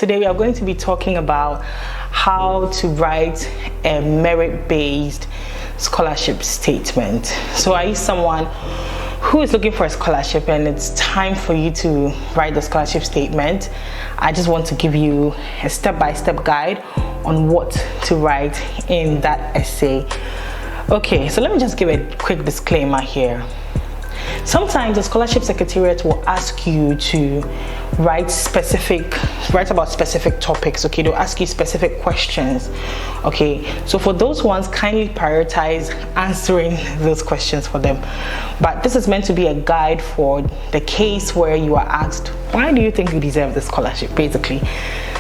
Today we are going to be talking about how to write a merit-based scholarship statement. So are you someone who is looking for a scholarship and it's time for you to write the scholarship statement? I just want to give you a step-by-step guide on what to write in that essay. Okay, so let me just give a quick disclaimer here. Sometimes the scholarship secretariat will ask you to write about specific topics. Okay, they'll ask you specific questions. Okay, so for those ones, kindly prioritize answering those questions for them. But this is meant to be a guide for the case where you are asked, why do you think you deserve the scholarship, basically.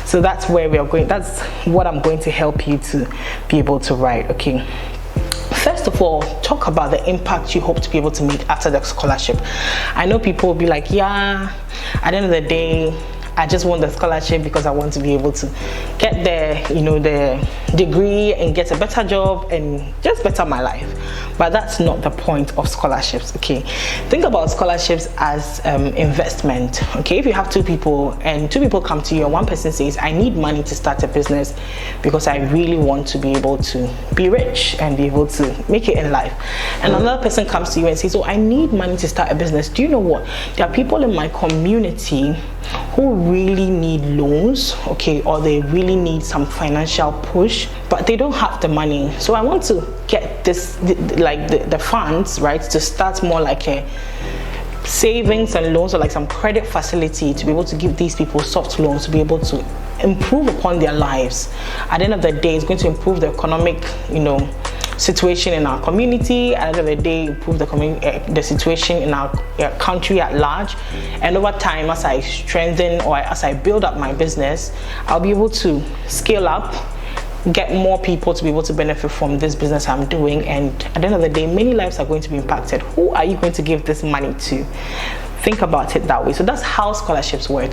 So that's where we are going. That's what I'm going to help you to be able to write. Okay, first of all, talk about the impact you hope to be able to make after the scholarship. I know people will be like, yeah, at the end of the day, I just want the scholarship because I want to be able to get the degree and get a better job and just better my life. But that's not the point of scholarships. Okay, think about scholarships as investment. Okay, if you have two people and two people come to you and one person says, I need money to start a business because I really want to be able to be rich and be able to make it in life, and another person comes to you and says, oh, I need money to start a business. Do you know what? There are people in my community who really need loans, okay, or they really need some financial push, but they don't have the money. So I want to get the funds, right, to start more like a savings and loans, or like some credit facility to be able to give these people soft loans to be able to improve upon their lives. At the end of the day, it's going to improve the economic, situation in our community. At the end of the day, improve the situation in our country at large. And over time, as I strengthen or as I build up my business, I'll be able to scale up, get more people to be able to benefit from this business I'm doing. And at the end of the day, many lives are going to be impacted. Who are you going to give this money to? Think about it that way. So that's how scholarships work.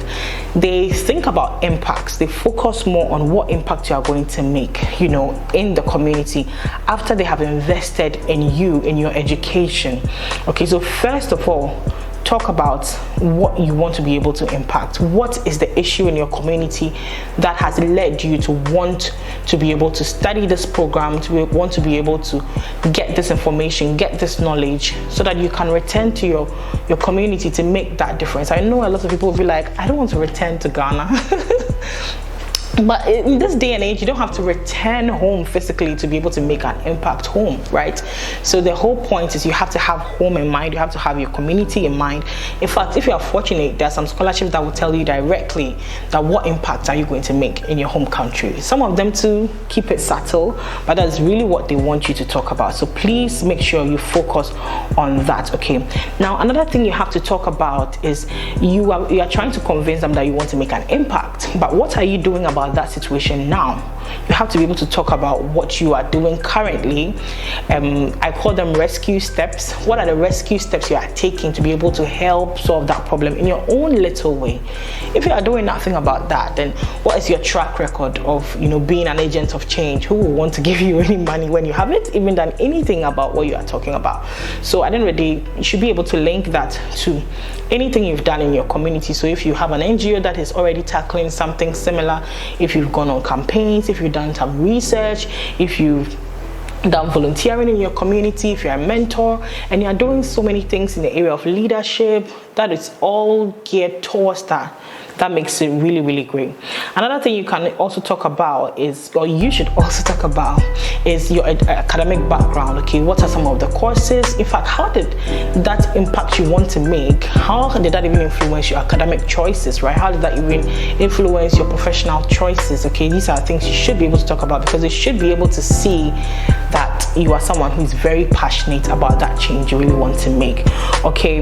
They think about impacts. They focus more on what impact you are going to make, in the community after they have invested in you, in your education. Okay, so first of all, talk about what you want to be able to impact. What is the issue in your community that has led you to want to be able to study this program, want to be able to get this information, get this knowledge, so that you can return to your community to make that difference. I know a lot of people will be like, I don't want to return to Ghana. But in this day and age, you don't have to return home physically to be able to make an impact home, right? So the whole point is you have to have home in mind. You have to have your community in mind. In fact, if you are fortunate, there are some scholarships that will tell you directly that what impact are you going to make in your home country. Some of them too keep it subtle, but that's really what they want you to talk about. So please make sure you focus on that. Okay. Now, another thing you have to talk about is you are trying to convince them that you want to make an impact. But what are you doing about that situation now? You have to be able to talk about what you are doing currently. I call them rescue steps. What are the rescue steps you are taking to be able to help solve that problem in your own little way? If you are doing nothing about that, then what is your track record of being an agent of change? Who will want to give you any money when you haven't even done anything about what you are talking about? So at the end of the day, you should be able to link that to anything you've done in your community. So if you have an NGO that is already tackling something similar, if you've gone on campaigns, if you've done some research, if you've done volunteering in your community, if you're a mentor and you're doing so many things in the area of leadership, that is all geared towards that. That makes it really, really great. Another thing you can also talk about is, or you should also talk about, is your academic background. Okay, what are some of the courses? In fact, how did that impact you want to make? How did that even influence your academic choices, right? How did that even influence your professional choices? Okay, these are things you should be able to talk about, because they should be able to see that you are someone who is very passionate about that change you really want to make. Okay,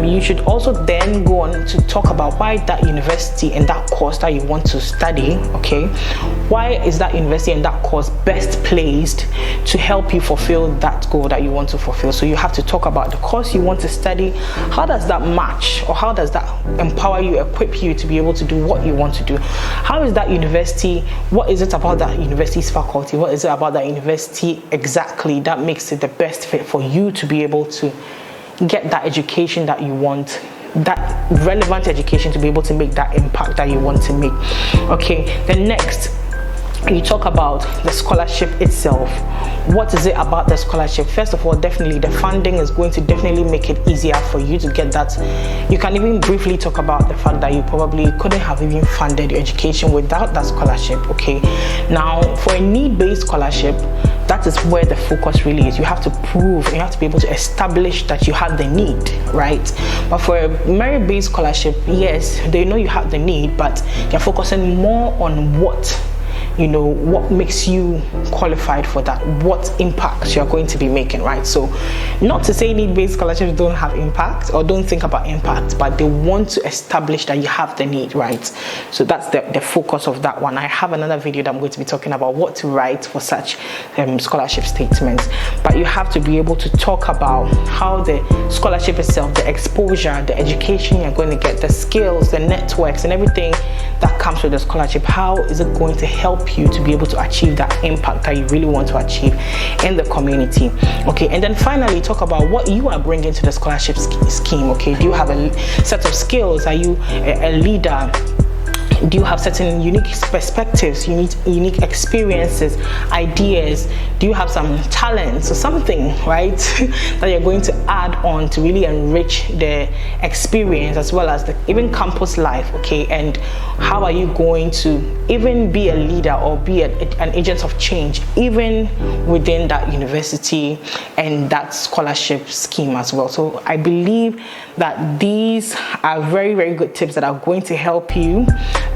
you should also then go on to talk about why that university and that course that you want to study, okay, why is that university and that course best placed to help you fulfill that goal that you want to fulfill? So you have to talk about the course you want to study. How does that match, or how does that empower you, equip you to be able to do what you want to do? How is that university, what is it about that university's faculty, what is it about that university exactly that makes it the best fit for you to be able to get that education that you want that relevant education to be able to make that impact that you want to make. Okay, then next, you talk about the scholarship itself. What is it about the scholarship? First of all, definitely the funding is going to definitely make it easier for you to get that. You can even briefly talk about the fact that you probably couldn't have even funded your education without that scholarship. Okay, now for a need-based scholarship, that is where the focus really is. You have to prove, you have to be able to establish that you have the need, right? But for a merit-based scholarship, yes, they know you have the need, but they're focusing more on what makes you qualified for that, what impacts you're going to be making, right? So not to say need-based scholarships don't have impact or don't think about impact, but they want to establish that you have the need, right? So that's the focus of that one. I have another video that I'm going to be talking about what to write for such scholarship statements, but you have to be able to talk about how the scholarship itself, the exposure, the education you're going to get, the skills, the networks, and everything that comes with the scholarship. How is it going to help you to be able to achieve that impact that you really want to achieve in the community? Okay, and then finally talk about what you are bringing to the scholarship scheme. Okay, do you have a set of skills? Are you a leader? Do you have certain unique perspectives, unique experiences, ideas? Do you have some talents or something, right, that you're going to add on to really enrich the experience as well as even campus life? Okay, and how are you going to even be a leader or be an agent of change even within that university and that scholarship scheme as well? So I believe that these are very, very good tips that are going to help you.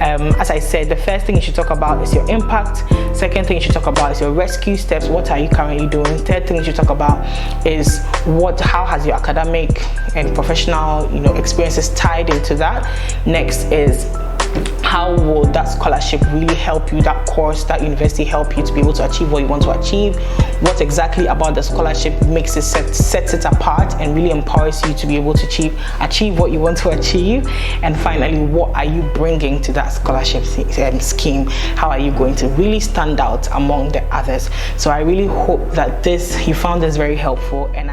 As I said, the first thing you should talk about is your impact. Second thing you should talk about is your rescue steps. What are you currently doing? Third thing you should talk about is how has your academic and professional experiences tied into that. Next is how will that scholarship really help you, that course, that university help you to be able to achieve what you want to achieve? What exactly about the scholarship makes it sets it apart and really empowers you to be able to achieve what you want to achieve? And finally, what are you bringing to that scholarship scheme? How are you going to really stand out among the others? So I really hope that you found this very helpful, and